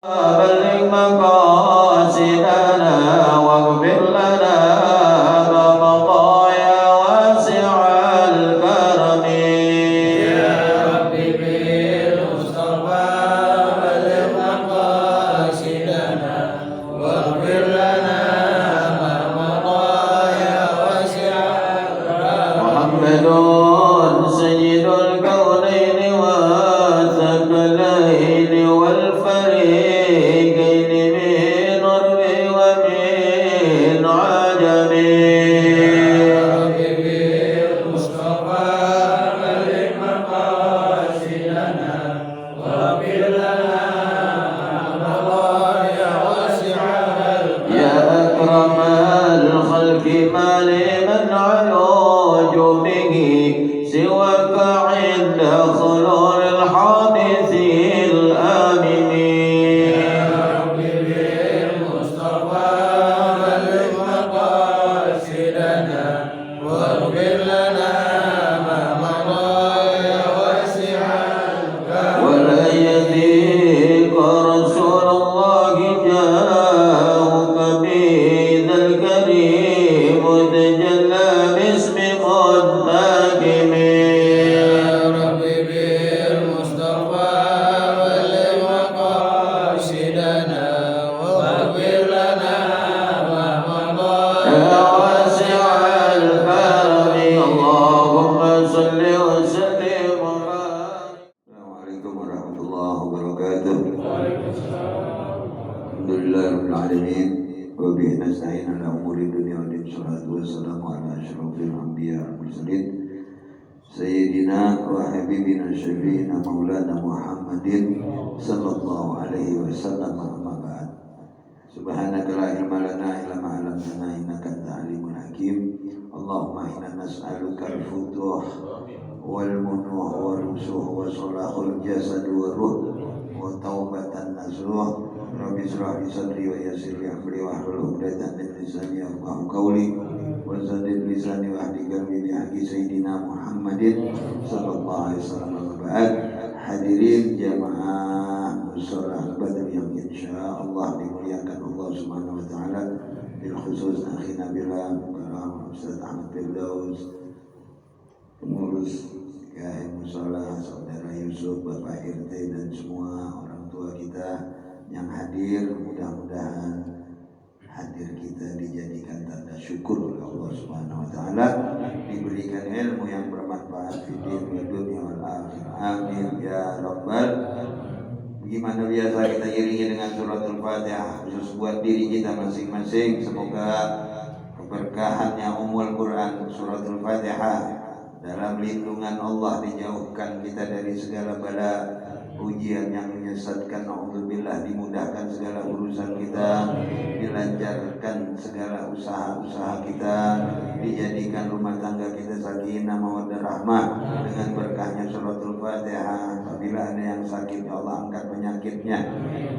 بلغ مقاصدنا واغفر لنا ما مضى يا واسع الكرم يا رب بالمصطفى بلغ مقاصدنا واغفر لنا ما مضى يا واسع الكرم محمد سيد الكونين والثقلين والفريقين من عرب ومن عجم يا رب بالمصطفى بلغ مقاصدنا واغفر لنا ما مضى يا واسع الكرم يا أكرم الخلق ما لمن عيوج به سواك عند خلول الحادث الآمن يا رب بالمصطفى بلغ مقاصدنا واغفر لنا ما مضى يا واسع الكرم ولا يديك رسول الله جاءك بذا الكريم تجلى باسم منتقم يا رب بالمصطفى بلغ مقاصدنا واغفر لنا ما مضى يا واسع الكرم اللهم صل وسلم وبارك. السلام عليكم ورحمة الله وبركاته. Alhamdulillah rabbil alamin wa bihi nasta'in ala umuri dunya wad din. Shalatu wassalamu ala asyrafil anbiya wal mursalin sayyidina wa habibina syafiina maulana Muhammadin sallallahu alaihi wasallam. Amma ba'd. Subhanaka la ilma lana illa ma 'allamtana innaka antal alimul hakim. Allahumma inna nas'aluka al-futuh wal munuh wal rusuh wa salahul jasad wa ruh wa taubatan nasuh. Rabbi shrah li sadri wa yassir li amri wahlul 'uqdatam min lisani yafqahu qawli wa zaddid lisani wa hdi qalbi bi haqqi sayyidina Muhammadin sallallahu alaihi wasallam. Wa ba'd. Hadirin jamaah musholah Badr yang insyaallah dimuliakan Allah Subhanahu wa taala, bil khusus akhina billah Mukarram Ustaz Ahmad Firdaus, pengurus KM Musholah, Saudara Yusuf, Bapak RT dan semua orang tua kita yang hadir. Mudah-mudahan hadir kita dijadikan tanda syukur oleh Allah Subhanahu wa taala, diberikan ilmu yang bermanfaat di dunia wal akhirah. Amin ya rabbal. Bagaimana biasa kita iringi dengan suratul Fatihah khusus buat diri kita masing-masing. Semoga keberkahannya Ummul Quran suratul Fatihah dalam lindungan Allah, dijauhkan kita dari segala bala ujian yang menyesatkan, naudzubillah, dimudahkan segala urusan kita, dilancarkan segala usaha-usaha kita, dijadikan rumah tangga kita sakinah mawaddah rahmah dengan berkahnya suratul Fatihah. Apabila ada yang sakit, ya Allah angkat penyakitnya,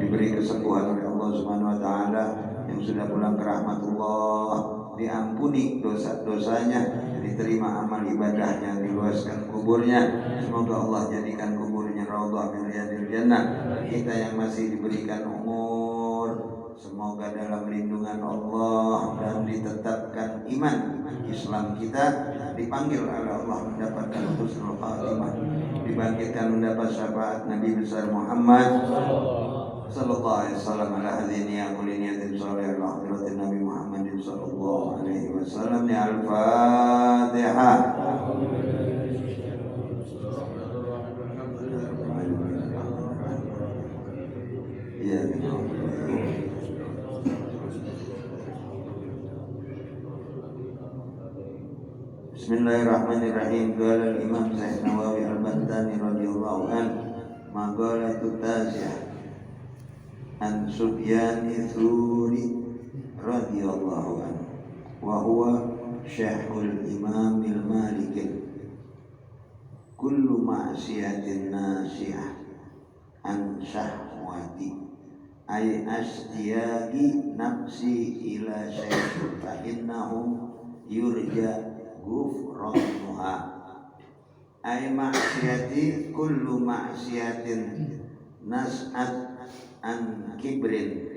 diberi kesembuhan oleh Allah Subhanahu wa taala. Yang sudah pulang ke rahmatullah diampuni dosa-dosanya, diterima amal ibadahnya, diluaskan kuburnya. Semoga Allah jadikan kuburnya raudhah min riyadil jannah. Kita yang masih diberikan umur, semoga dalam lindungan Allah dan ditetapkan iman Islam kita, dipanggil oleh Allah mendapatkan husnul khatimah, dibangkitkan mendapat syafaat Nabi besar Muhammad sallallahu alaihi wasallam ala hadhihi ya kulli niyatin shalih ala hadratin Nabi Muhammadin sallallahu alaihi wasallam. Ya al-Fatihah. Ya Bismillahirrahmanirrahim. Qala al-Imam Zaid Nawawi al-Bantani radhiyallahu anhu, maqalatu tasih an Sufyan Tsuri radhiyallahu anhu wa huwa syekhul Imam al-Maliki. Kullu ma'siyatin nasihah an syahwati ay ashtiyaqi nafsi ila syai'in fa innahu yurja ghufranuha. Ay ma'siyati kullu ma'siyatin nas'at an kibrin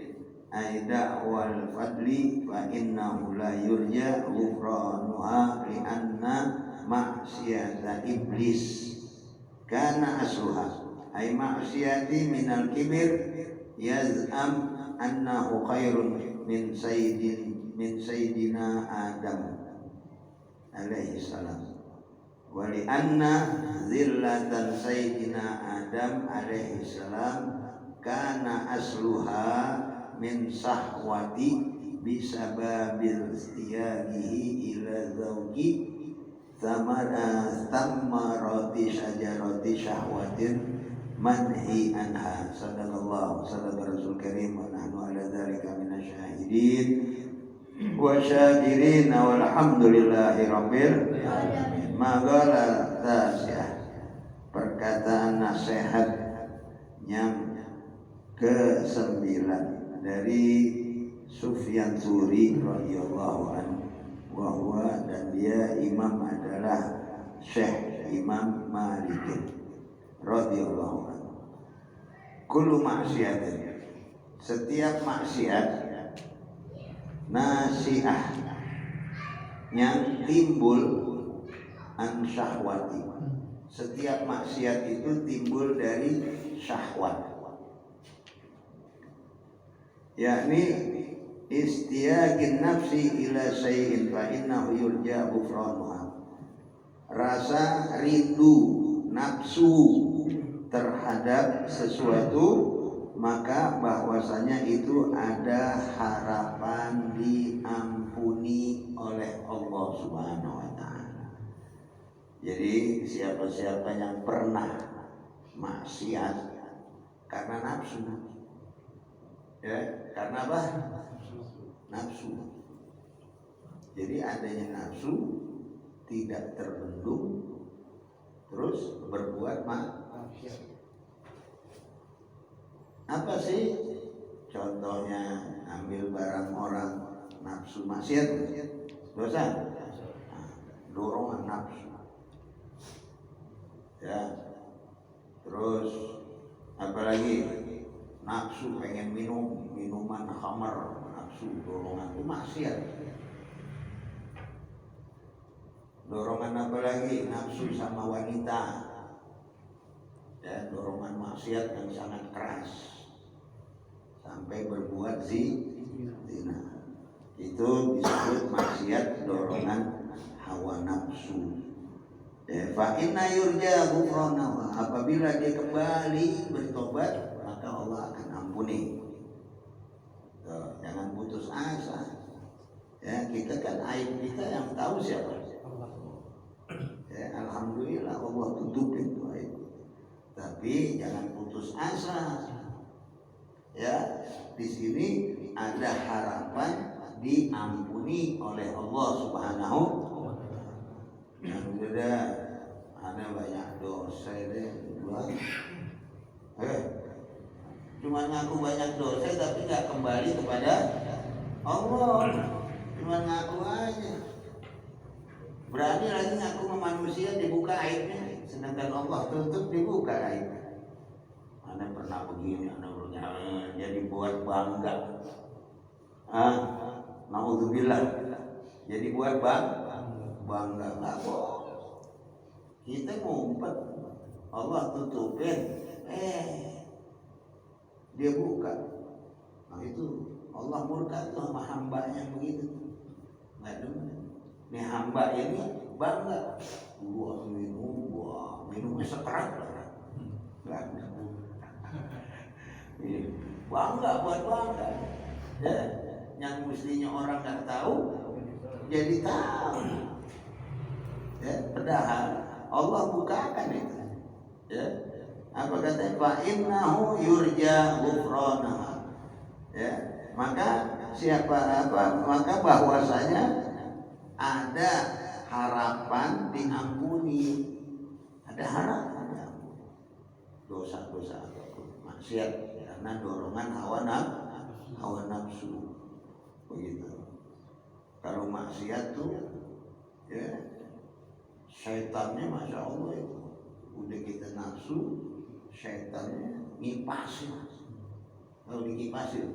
aida wal fadli fa innahu la yurja ghufranuha li anna ma'siyata iblis kana asluha ay ma'siyati minal kibir yaz'am annahu khairun min sayyidina Adam alaihi salam wa li anna zillatan sayyidina Adam alaihi salam kana asluha min sahwati bisababil istiyagihi ila zawji thamarati syajarati syahwatin manhi anha. Sadaqallahu sadaqa rasul karim wa nahnu ala dzalika minasyahidin wa syakirin walhamdulillahi rabbil alamin. Maqala tasya, perkataan nasihat yang ke-9 dari Sufyan Tsuri radhiyallahu anhu, wa huwa, dan dia imam adalah Syekh Imam Malik radhiyallahu anhu. Kullu maksiatin, setiap maksiat nasiah yang timbul an syahwati, setiap maksiat itu timbul dari syahwat, yakni istiyagin nafsi ila syai'in fa innahu yurja ghufranuha, rasa rindu nafsu terhadap sesuatu, maka bahwasanya itu ada harapan diampuni oleh Allah Subhanahu wa taala. Jadi siapa-siapa yang pernah maksiat karena nafsu, ya, karena apa? Nafsu. Jadi adanya nafsu tidak terbendung, terus berbuat maksiat. Apa sih contohnya? Ambil barang orang, nafsu maksiat, dosa. Nah, dorongan nafsu, ya. Terus apalagi nafsu pengen minum minuman khamar, nafsu, dorongan itu maksiat. Dorongan apa lagi? Nafsu sama wanita, ya, dorongan maksiat yang sangat keras sampai berbuat zina. Itu disebut maksiat dorongan hawa nafsu. Fa inna yurja ghufranahu, apabila dia kembali bertobat maka Allah akan ampuni. Jangan putus asa. Ya, kita kan aib kita yang tahu siapa? Ya, alhamdulillah Allah tutupin itu aib. Tapi jangan putus asa. Ya, di sini ada harapan diampuni oleh Allah Subhanahu wa taala. Yang beda, ada banyak dosa deh, cuma ngaku banyak dosa tapi nggak kembali kepada Allah, cuma ngaku aja. Berani lagi ngaku sama manusia, dibuka aibnya, sedangkan Allah tutup, dibuka aibnya. Anda pernah begini, Anda pernah, jadi buat bangga. Naudzubillah, jadi buat bangga, nggak boleh. Kita ngumpet, Allah tutupin, dia buka. Nah itu Allah murka tuh sama hambanya begitu. Nggak demen. Nih hamba ini bangga, minumnya sekerat lah. Bangga buat bangga. Ya, yang mestinya orang nggak tahu jadi tahu. Ya, padahal Allah bukakan itu. Ya, apa katanya? Fa innahu yurja ghufranaha. Ya, maka maka bahwasanya ada harapan diampuni. Ada harapan diampuni dosa-dosa ataupun maksiat karena dorongan hawa nafsu. Begitu. Kalau maksiat tuh, ya, syaitannya masya Allah itu udah kita nafsu, syaitannya ngipasin, Kalau dikipasin,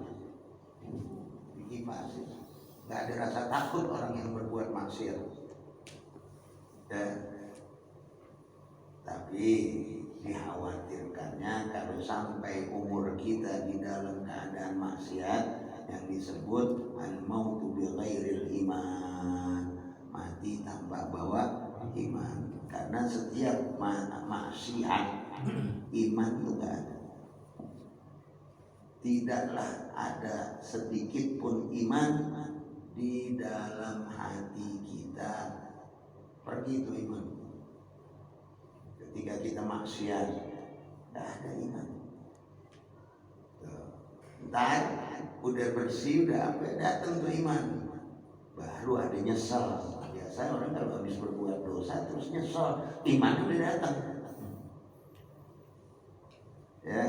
nggak ada rasa takut orang yang berbuat maksiat. Ya. Tapi dikhawatirkannya kalau sampai umur kita di dalam keadaan maksiat, yang disebut al-mautu bi ghairil iman, mati tanpa bawa iman. Karena setiap maksiat iman itu gak ada. Tidaklah ada sedikit pun iman di dalam hati kita. Pergi itu iman. Ketika kita maksiat, gak ada iman. Ntar udah bersih, udah apa, datang tuh iman, baru ada nyesel. Biasa orang kalau habis berbuat dosa terus nyesel, iman udah datang. Ya,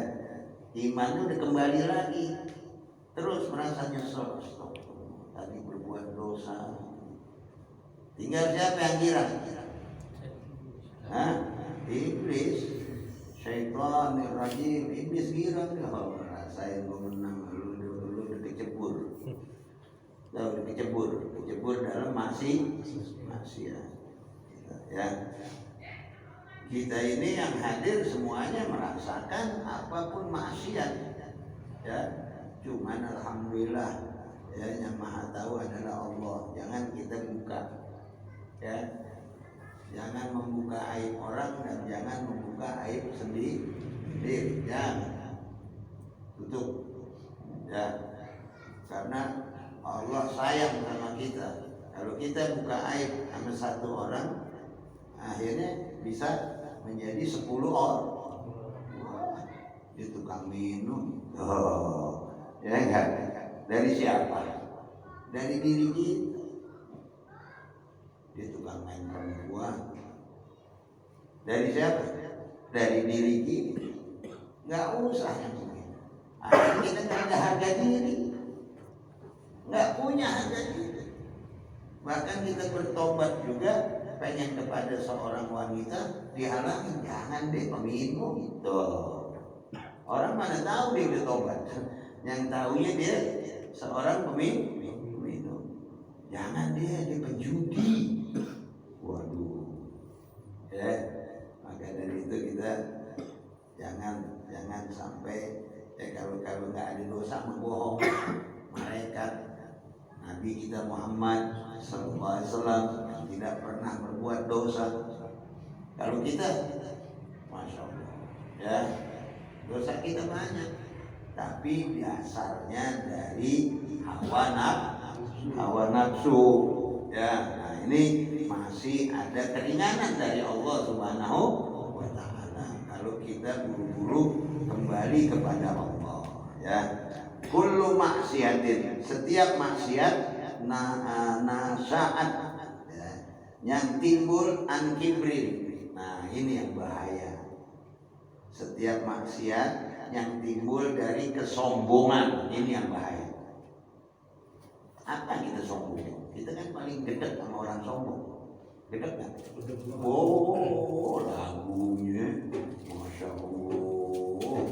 imannya udah kembali lagi, terus merasa nyesel. Stop, tadi berbuat dosa. Tinggal siapa yang girang? Hah? Iblis, syaitan, rajim, iblis girang. Oh, rasain gue menang, lu udah kecebur. Udah kecebur dalam maksiat. Ya. Kita ini yang hadir semuanya merasakan apapun maksiat. Ya. Cuman alhamdulillah, ya, yang Maha Tahu adalah Allah. Jangan kita buka. Ya. Jangan membuka aib orang dan jangan membuka aib sendiri. Jangan. Tutup. Ya. Karena Allah sayang sama kita. Kalau kita buka aib sama satu orang, akhirnya bisa menjadi 10 orang. Wah, dia tukang minum. Oh, ya enggak? Dari siapa? Dari diri kita. Dia tukang main perempuan. Dari siapa? Dari diri kita. Nggak usah yang begini. Akhirnya kita nggak ada harga diri. Nggak punya harga diri. Bahkan kita bertobat juga, pengen kepada seorang wanita dihalangin, jangan deh peminum gitu. Orang mana tahu dia udah tobat. Yang tahunya dia seorang peminum. Jangan dia penjudi. Waduh. Ya, maka dari itu kita jangan sampai kalau nggak ada dosa membohong malaikat. Nabi kita Muhammad sallallahu alaihi wasallam yang tidak pernah berbuat dosa. Kalau kita, masya Allah, ya, dosa kita banyak, tapi dasarnya dari hawa nafsu. Ya, nah ini masih ada keringanan dari Allah Subhanahu wa Ta'ala kalau kita buru-buru kembali kepada Allah. Ya. Kullu maksiatin, setiap maksiat nasaat, ya, yang timbul an kibrin. Nah, ini yang bahaya. Setiap maksiat yang timbul dari kesombongan, ini yang bahaya. Apa kita sombong? Kita kan paling dekat sama orang sombong. Dekat kan? Oh, lagunya, masya Allah.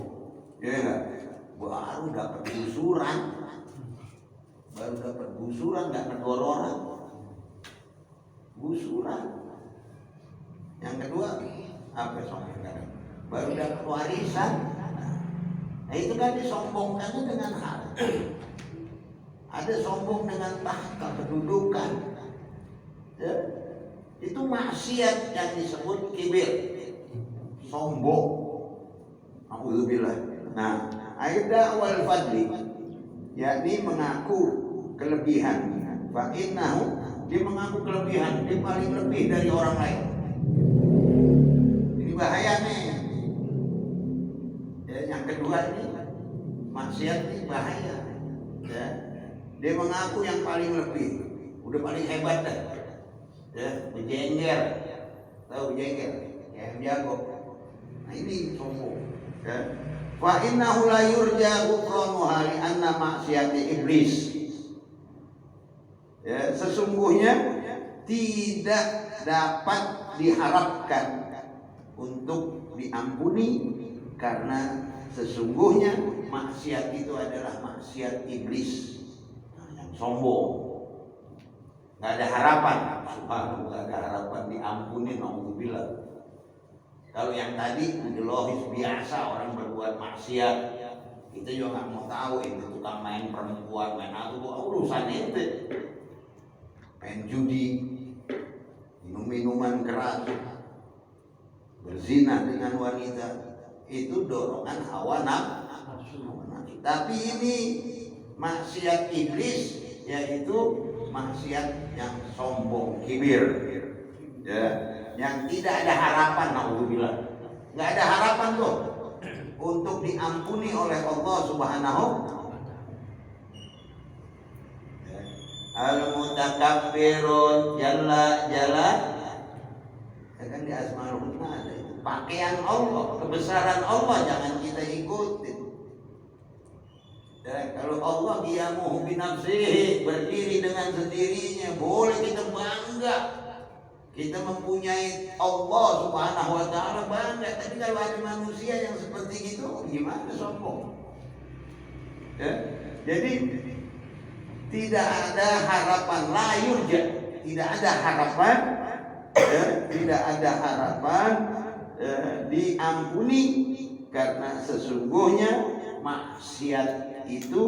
Ya enggak? Baru dapat gusuran, nggak negor orang, gusuran. Yang kedua apa sombong? Baru dapat warisan. Nah itu kan disombongkannya dengan harta. Ada sombong dengan tahta kedudukan. Ya. Itu maksiat yang disebut kibir, sombong. Alhamdulillah. Nah, aida wal fadli, yakni mengaku kelebihan. Fa innahu, dia mengaku kelebihan, dia paling lebih dari orang lain. Ini bahaya nih. Ya, yang kedua ini maksiat ini bahaya. Ya, dia mengaku yang paling lebih, udah paling hebat dah. Ya, berjengger, tahu berjengger, yang jago. Nah ini sombong. Ya. Fa innahu la yurja ghufranuha li anna maksiati iblis. Ya, sesungguhnya tidak dapat diharapkan untuk diampuni karena sesungguhnya maksiat itu adalah maksiat iblis, yang sombong. Nggak ada harapan, subhanallah, nggak ada harapan diampuni, naudzubillah. Kalau yang tadi ideologis biasa orang berbuat maksiat, kita juga nggak mau tahu itu tukang main perempuan, main apa, urusan itu, main judi, minum minuman keras, berzina dengan wanita, itu dorongan hawa nafsu. Tapi ini maksiat iblis, yaitu maksiat yang sombong, kibir, ya, yang tidak ada harapan, naudzubillah. Nggak ada harapan tuh untuk diampuni oleh Allah Subhanahu. Al-mutakabbirun jalla jalla, ya kan di Asmaul Husna ada itu. Pakaian Allah, kebesaran Allah jangan kita ikutin. Ya, kalau Allah qiyamuhu binafsihi, berdiri dengan sendirinya, boleh kita bangga. Kita mempunyai Allah Subhanahu wa taala, bangga. Tapi kalau ada manusia yang seperti itu, gimana sombong? Ya, jadi tidak ada harapan, la yurja, tidak ada harapan, ya, tidak ada harapan diampuni, karena sesungguhnya maksiat itu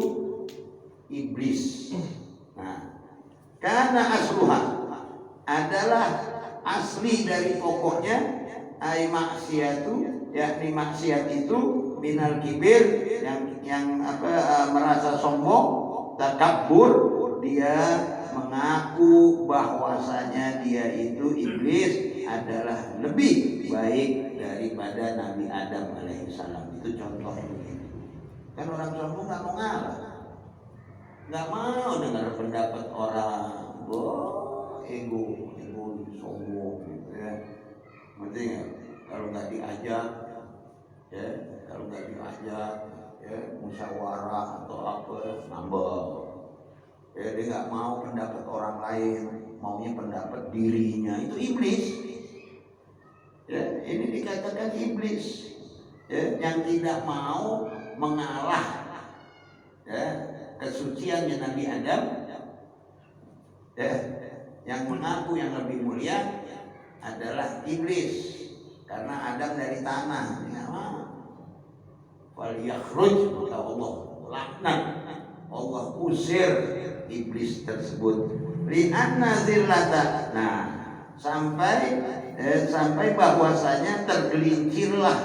iblis. Nah, karena asluha adalah asli dari pokoknya, ai maksiatu, yakni maksiat itu minal kibir, yang merasa sombong, takabbur, dia mengaku bahwasanya dia itu iblis adalah lebih baik daripada Nabi Adam alaihissalam. Itu contohnya begitu. Kan orang sombong nggak mau ngalah, nggak mau dengar pendapat orang, ego sombong, gitu ya. Maksudnya kalau nggak diajak, ya, kalau nggak diajak, ya, musyawarah atau apa, ngambek. Ya, dia nggak mau pendapat orang lain, maunya pendapat dirinya. Itu iblis. Ya, ini dikatakan iblis, ya, yang tidak mau mengalah, ya, kesuciannya Nabi Adam, ya, yang mengaku yang lebih mulia adalah iblis, karena Adam dari tanah. Wal yakhruj, kata Allah, laknat, Allah usir iblis tersebut. Li'anna zillata. Nah, sampai bahwasanya tergelincirlah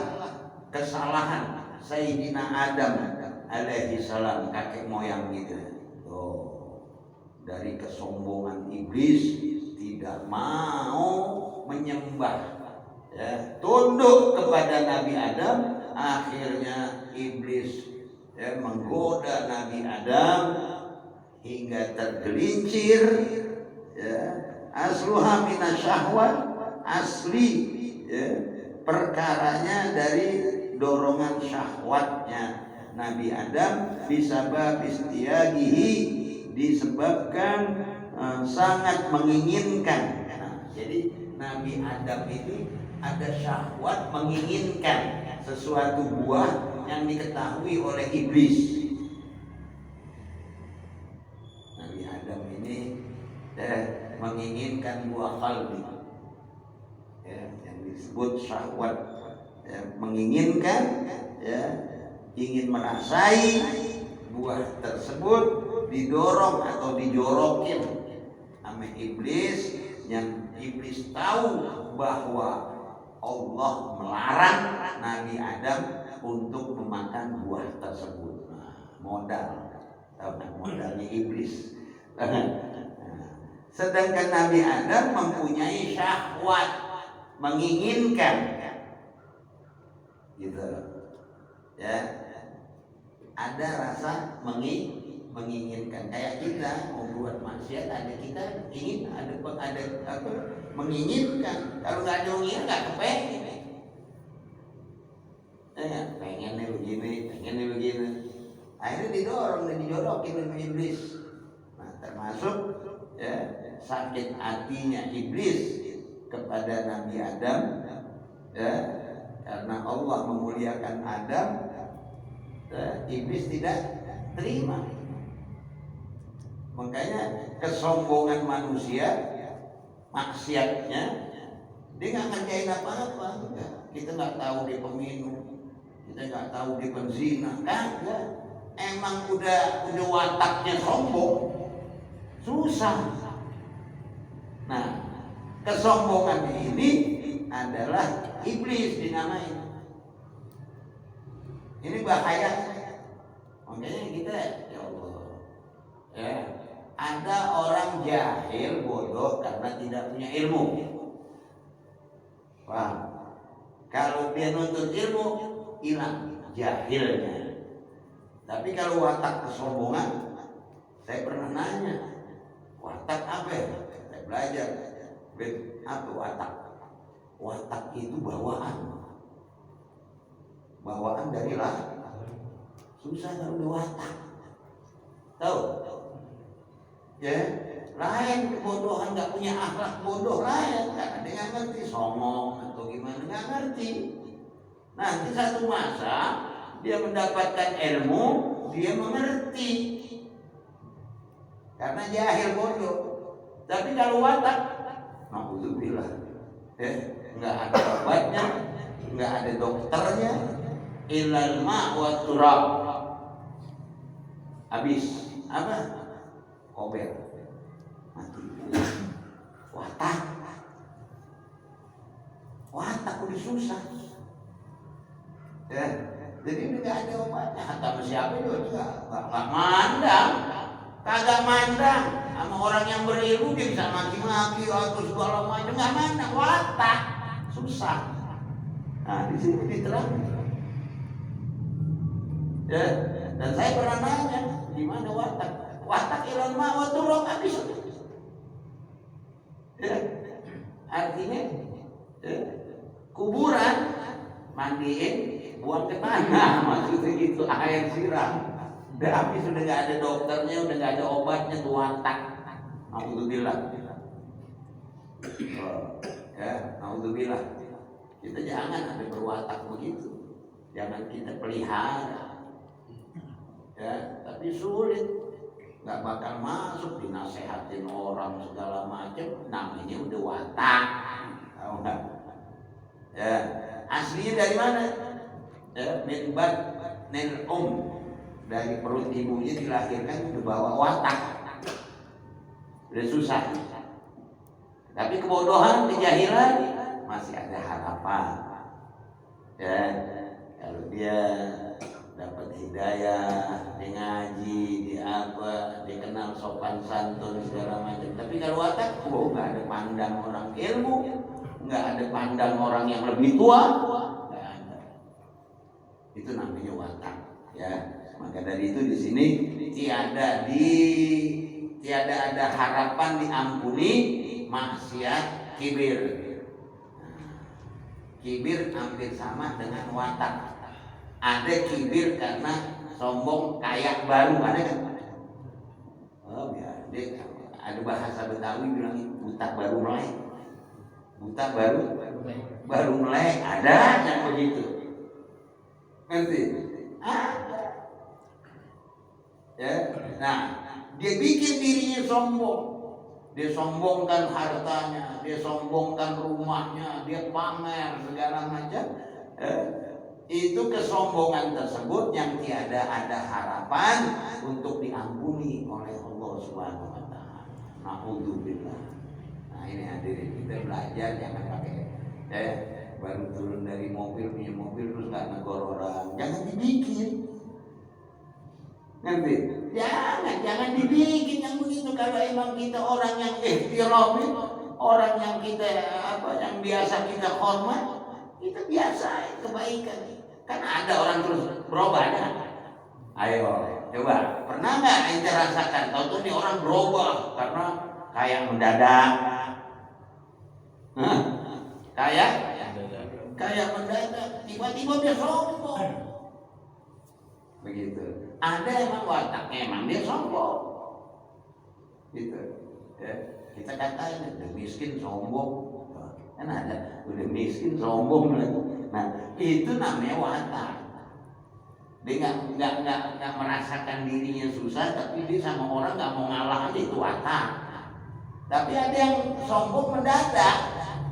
kesalahan Sayyidina Adam alaihi salam, kakek moyang kita. Dari kesombongan iblis, tidak mau menyembah, ya, tunduk kepada Nabi Adam. Akhirnya iblis, ya, menggoda Nabi Adam hingga tergelincir, ya. Asluha minasyahwat, asli, ya, perkaranya dari dorongan syahwatnya Nabi Adam, bisabab istiyagihi, disebabkan sangat menginginkan. Nah, jadi Nabi Adam itu ada syahwat menginginkan sesuatu buah yang diketahui oleh iblis. Nabi Adam ini menginginkan buah kalbi, ya, yang disebut syahwat, ya, menginginkan, ya, ingin merasai buah tersebut, didorong atau dijorokin sama iblis, yang iblis tahu bahwa Allah melarang Nabi Adam untuk memakan buah tersebut. Nah, modal, modalnya iblis. Sedangkan Nabi Adam mempunyai syahwat, menginginkan, gitu, ya, ada rasa menginginkan. Kayak kita mau buat maksiat, ada kita ingin, ada apa, menginginkan. Kalau nggak ada menginginkan, nggak kepengen. Pengen nih begini. Akhirnya didorong dan dijorokin oleh iblis. Nah, termasuk, ya, sakit hatinya iblis kepada Nabi Adam, ya, karena Allah memuliakan Adam, Iblis tidak terima. Makanya kesombongan manusia, maksiatnya, dia nggak ngerjain apa-apa. Kita nggak tahu dia peminum, kita nggak tahu dia penzina, kagak. Emang udah wataknya sombong, susah. Nah, kesombongan ini adalah iblis dinamain. Ini bahaya. Makanya kita, ya Allah, ya, ada orang jahil bodoh karena tidak punya ilmu. Paham? Kalau dia nuntut ilmu, hilang jahilnya. Tapi kalau watak kesombongan, saya pernah nanya, watak apa ya? Saya belajar. Apa watak? Watak itu bawaan. Bawaan dari lahir. Susah kalau udah watak. Tahu? Ya, lain kebodohan, nggak punya akhlak bodoh lain, karena dia nggak ngerti, songong atau gimana, nggak ngerti. Nanti satu masa dia mendapatkan ilmu, dia mengerti, karena jahil bodoh. Tapi kalau watak, alhamdulillah, ya, nggak ada obatnya, nggak ada dokternya, ilal ma' wa turab. Habis apa? Kober, mati. Watak udah susah. Ya, jadi udah nggak ada obatnya. Kata siapa juga nggak mandang, kagak mandang sama orang yang berilmu, dia bisa maki-maki atau segala macam, nggak mandang. Watak susah. Nah, di sini diterangkan. Ya, dan saya pernah nanya, gimana watak? Watak ilal ma' wa turab, habis. Ya, artinya, ya, kuburan mandiin, buang ke tanah, maksudnya gitu, air siram. Udah habis, udah nggak ada dokternya, udah nggak ada obatnya, tuh watak. Alhamdulillah. Ya, alhamdulillah. Kita jangan ada berwatak begitu, jangan kita pelihara. Ya, tapi sulit, nggak bakal masuk, dinasehatin orang segala macam, namanya udah watak, tahu nggak? Ya, aslinya dari mana? Ya, min batnil dari perut ibunya dilahirkan udah bawa watak, udah susah. Tapi kebodohan, kejahilan masih ada harapan. Ya, kalau dia dapat hidayah, dia ngaji, dia apa, dia kenal sopan santun segala macam. Tapi kalau watak, nggak ada pandang orang ilmu, nggak ada pandang orang yang lebih tua, nggak ada. Itu namanya watak. Ya, maka dari itu di sini tiada ada harapan diampuni maksiat kibir. Kibir hampir sama dengan watak. Ada kibir karena sombong kayak baru, ada kan? Oh ya, dia ada bahasa Betawi bilang buta baru melek. Buta baru melek, ada yang begitu. Ngerti? Ada. Ya, nah, dia bikin dirinya sombong. Dia sombongkan hartanya, dia sombongkan rumahnya, dia pamer segala macam. Itu kesombongan tersebut yang tiada ada harapan untuk diampuni oleh Allah Subhanahu wa taala. Na'udzubillah. Nah, ini hadirin, kita belajar jangan pakai baru turun dari mobil, punya mobil terus nggak negor orang. Jangan dibikin. Ngerti? Jangan dibikin yang begitu. Kalau emang kita orang yang ihtirami, orang yang kita yang biasa kita hormat, kita biasa kebaikan. Kan ada orang terus berubah ya. Ayo, coba. Pernah nggak ente rasakan? Tahu nih orang berubah karena kayak mendadak. Kayak mendadak. Tiba-tiba dia sombong. Begitu. Ada emang wataknya, emang dia sombong. Gitu. Ya. Kita katain udah miskin sombong. Kan ada udah miskin sombong lagi. Nah, itu namanya watak. Dia nggak merasakan dirinya susah, tapi dia sama orang nggak mau ngalah aja, itu watak. Tapi ada yang sombong mendadak,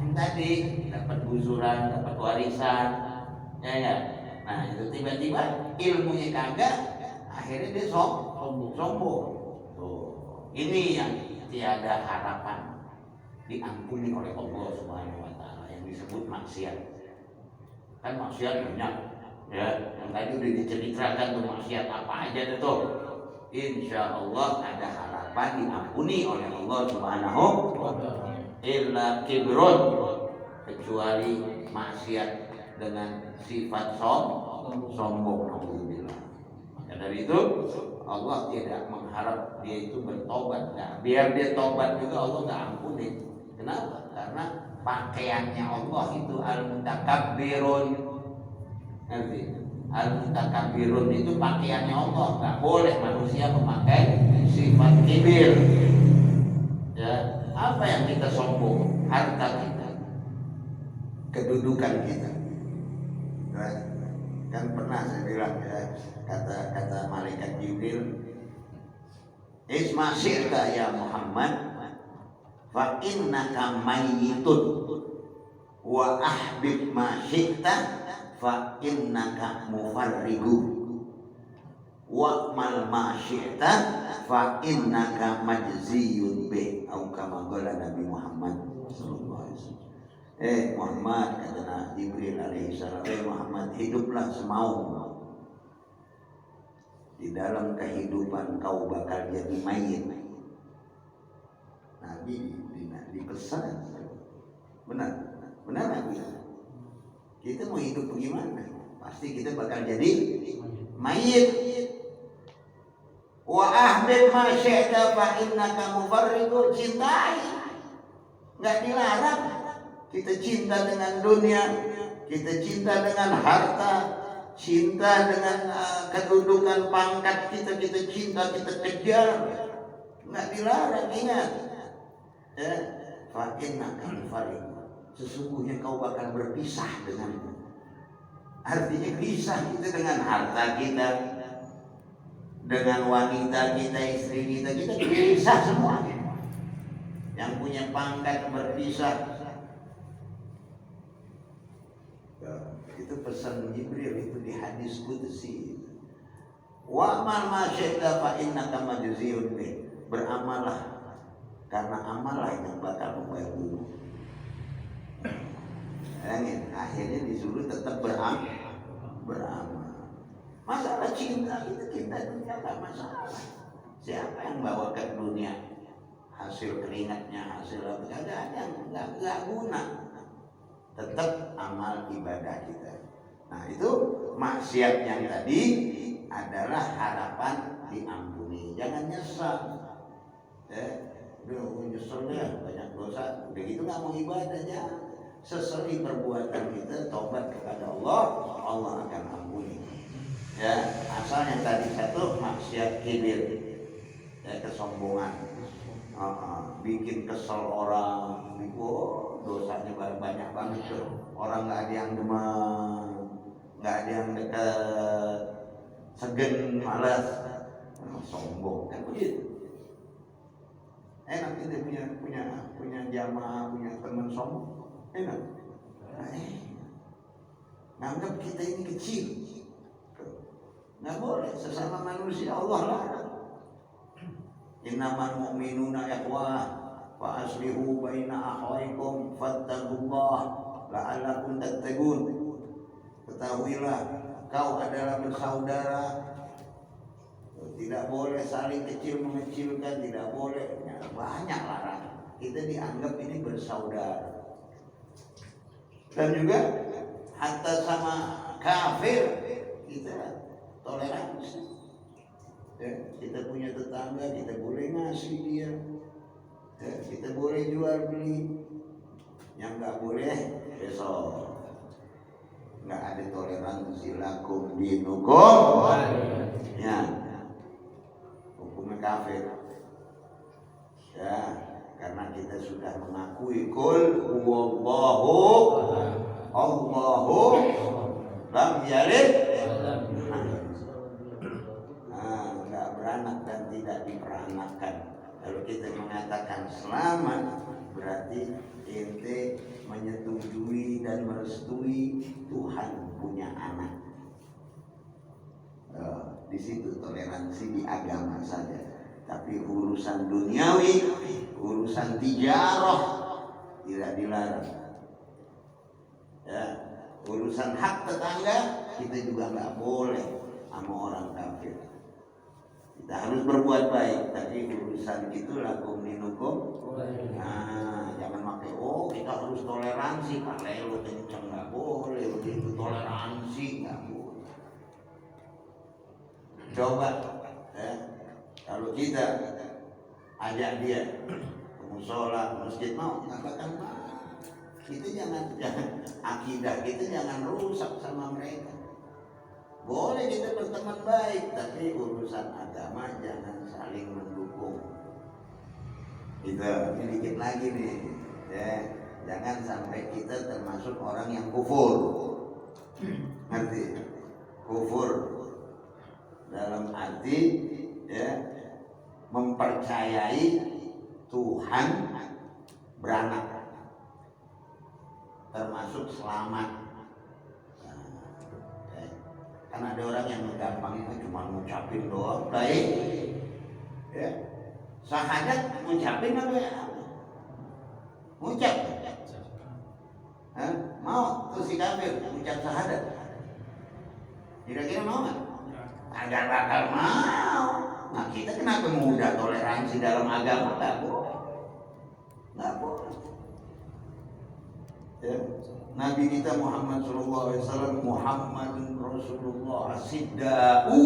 yang tadi dapat gusuran, dapat warisan, ya. Nah itu tiba-tiba ilmunya kagak, akhirnya dia sombong. Tuh, ini yang tiada harapan diampuni oleh Allah Subhanahu Wa Taala, yang disebut maksiat. Kan maksiat banyak, ya. Yang tadi udah diceritakan tuh maksiat apa aja tuh. Insya Allah ada harapan diampuni oleh Allah Subhanahu wa Ta'ala. Illa kibrun, kecuali maksiat dengan sifat sombong. Alhamdulillah. Maka dari itu Allah tidak mengharap dia itu bertobat. Nah, biar dia tobat juga Allah nggak ampuni. Kenapa? Karena pakaiannya Allah itu al-mutakabbirun. Nanti al-mutakabbirun itu pakaiannya Allah. Nggak boleh manusia memakai sifat kibir. Ya, apa yang kita sombong? Harta kita, kedudukan kita. Kan pernah saya bilang, ya, kata malaikat Jibril, Isma sirka ya Muhammad, fa innaka mayyitun wa ahbib ma syi'ta fa innaka mufarrigu wa mal ma syi'ta fa innaka majziyun bih, atau kama qala Nabi Muhammad sallallahu alaihi wasallam. Muhammad, kata Jibril alaihi salam, Muhammad, hiduplah semau. Di dalam kehidupan kau bakal jadi mayit. Nabi dipesan. Benar Nabi. Kita mau hidup bagaimana? Pasti kita bakal jadi mayit. Wa ahbib ma syi'ta fa innaka mufarriqu, cintai. Enggak dilarang. Kita cinta dengan dunia, kita cinta dengan harta, cinta dengan kedudukan pangkat kita cinta, kita kejar. Enggak dilarang, ingat. Fa innaka mufarriqu, sesungguhnya kau bakal berpisah denganmu. Artinya pisah kita dengan harta kita, dengan wanita kita, istri kita pisah semuanya. Yang punya pangkat berpisah. Itu pesan Jibril, itu di hadis qudsi. Wa amal ma syi'ta fa innaka majziyun bih. Beramallah, karena amalah yang bakal membayarmu. Akhirnya disuruh tetap beramal. Masalah cinta itu, cinta dunia enggak masalah. Siapa yang bawa ke dunia hasil keringatnya, hasil apa? Ada yang enggak guna. Tetap amal ibadah kita. Nah itu maksiat yang tadi adalah harapan diampuni. Jangan nyesal. Nyeselnya banyak dosa. Udah gitu nggak mau ibadahnya. Sesali perbuatan kita, tobat kepada Allah, Allah akan ampuni. Ya, asal yang tadi satu maksiat kibir, ya, kesombongan, bikin kesel orang. Dosanya banyak banget tuh. Orang nggak ada yang demam, nggak ada yang dekat, segen, malas, sombong kan begitu. Enak kita punya jamaah, punya teman sombong, enak. Nganggap kita ini kecil, nggak boleh. Sesama manusia Allah larang. Innamal mu'minuna ikhwah fa aslihu baina akhawaykum fattaqullah la'allakum tattaqun. Ketahuilah kau adalah bersaudara. Tidak boleh saling kecil mengecilkan, tidak boleh. Banyak larangan. Kita dianggap ini bersaudara. Dan juga hatta sama kafir kita toleransi. Kita punya tetangga, kita boleh ngasih dia. Kita boleh jual beli. Yang nggak boleh besok. Nggak ada toleransi. Lakum dinukum. Ya, hukumnya kafir. Ya, karena kita sudah mengakui kul huwallahu Allahu lam yalid. tidak diperanakan. Kalau kita mengatakan selamat, berarti ente menyetujui dan merestui Tuhan punya anak. Di situ toleransi di agama saja. Tapi urusan duniawi, urusan tijarah tidak dilarang. Ya, urusan hak tetangga kita juga nggak boleh sama orang kafir. Kita harus berbuat baik, tapi urusan itu lakum dinukum. Nah, jangan pakai kita harus toleransi, kalau lo kenceng nggak boleh, begitu toleransi nggak boleh. Coba, kalau kita ajak dia ke musola, ke masjid, mau nggak bakal mau. Kita jangan akidah kita jangan rusak sama mereka. Boleh kita berteman baik, tapi urusan agama jangan saling mendukung. Ini dikit lagi nih, ya. Jangan sampai kita termasuk orang yang kufur. Ngerti? Kufur dalam arti ya mempercayai Tuhan beranak, termasuk selamat. Kan ada orang yang gampang itu cuma ngucapin doang, baik, ya. Syahadat ngucapin apa ya? Ngucap, mau tuh si kafir ngucap syahadat, kira-kira mau nggak? Agak bakal mau. Nah kita kenapa mudah toleransi dalam agama? Nggak boleh, nggak boleh. Ya. Nabi kita Muhammad SAW, Muhammadun Rasulullah As-Sidda'u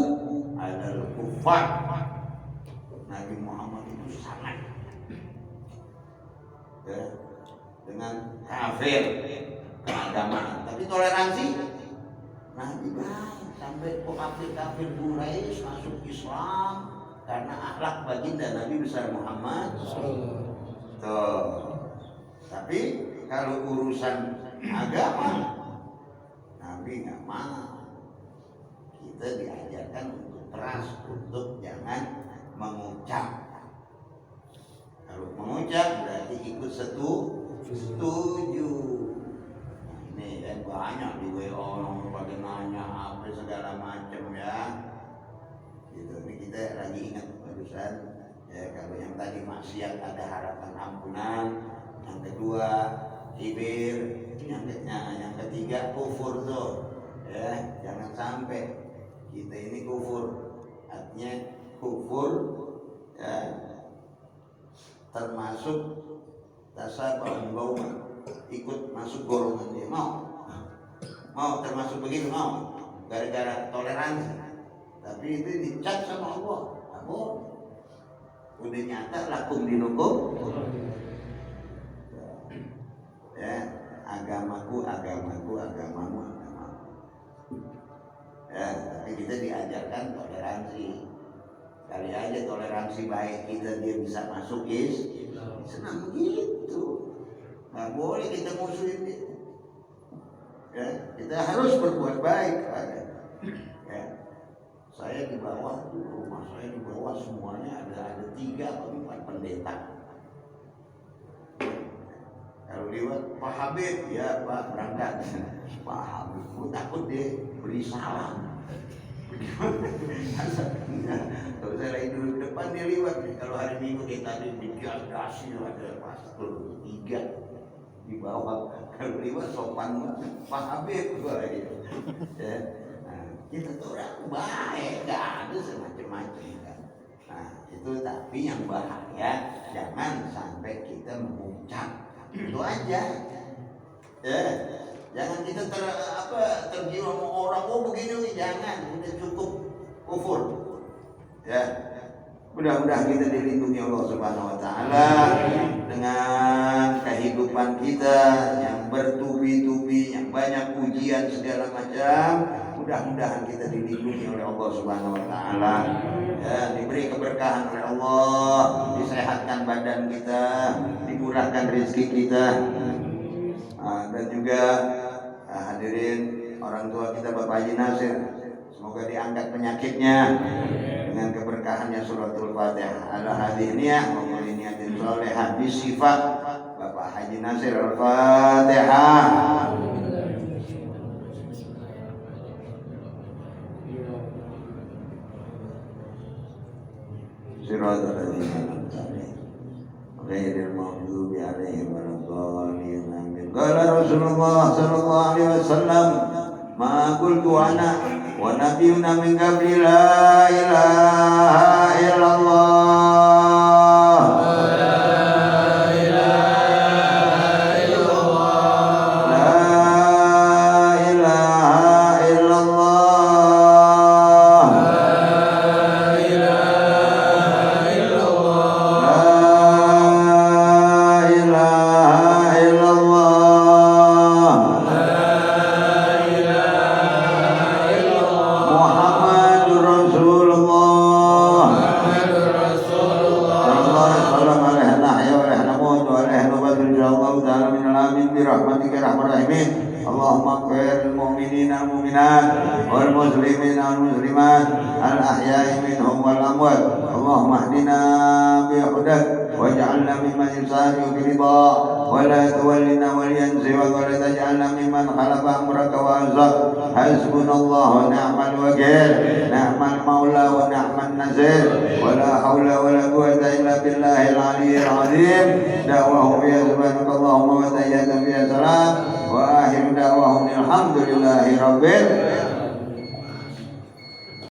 Alal Kufar. Nabi Muhammad itu sangat ya, dengan kafir keagamaan, tapi toleransi Nabi baik sampai kafir Quraisy masuk Islam karena akhlak baginda Nabi besar Muhammad. Tuh. Tapi kalau urusan agama Nabi nggak mau. Kita diajarkan untuk keras, untuk jangan mengucap. Kalau mengucap berarti ikut setuju. Nah, ini kan banyak di WA orang pada nanya apa segala macam ya. Gitu. Ini kita lagi ingat barusan ya, kalau yang tadi maksiat ada harapan ampunan, yang kedua kibir, yang ketiga kufur tuh ya, jangan sampai kita ini kufur. Artinya kufur ya, termasuk tasabah bauman, ikut masuk golongan dia. Mau termasuk begitu, mau gara-gara toleransi, tapi itu dicap sama Allah. Udah nyata lakum dinukum ya, agamaku agamamu. Ya, tapi kita diajarkan toleransi. Kali aja toleransi baik kita dia bisa masuk senang begitu. Nggak boleh kita musuhin dia. Ya, kita harus berbuat baik kepada. Ya, saya di bawah tuh, rumah saya di bawah semuanya ada 3 atau 4 pendeta. Kalau lewat Pak Habib, ya Pak berangkat. Pak Habib, aku takut dia beri salam. Kalau saya lagi duduk di depan dia lewat. Kalau hari Minggu dia tadi dikasih ada pastor 3 di bawah. Kalau lewat sopan Pak Habib gitu. Ya. Nah, kita tuh orang baik, nggak ada semacam-macam kan. Nah itu tapi yang bahaya jangan sampai kita mengucap. Itu aja ya, jangan kita tergiur sama orang begini, jangan, udah cukup kufur ya. Mudah-mudahan kita dilindungi Allah Subhanahu wa taala dengan kehidupan kita yang bertubi-tubi, yang banyak ujian segala macam. Mudah-mudahan kita dilindungi oleh Allah Subhanahu wa taala ya, diberi keberkahan oleh Allah, disehatkan badan kita, dimurahkan rezeki kita. Dan juga hadirin orang tua kita Bapak Haji Nasir, semoga diangkat penyakitnya dengan keberkahan keberkahannya suratul Fatihah. Ala hadiniyah wa kulli niyatin sholihah bi sifat Bapak Haji Nasir Al-Fatihah. Siratal ladzina an'amta 'alaihim ghairil maghdubi 'alaihim waladdallin. Amin. Qala Rasulullah sallallahu alaihi wasallam, ma qultu ana wa nabiyyuna min qabli la ilaha illallah. Hasbunallah wa ni'mal wakil, ni'mal maula wa ni'man nasir, wa la hawla wa la quwwata illa billahil aliyyil azim. Da'wahum ya subhanakallahumma wa tahiyyatuhum ya salam wa akhiru da'wahum alhamdulillahi rabbil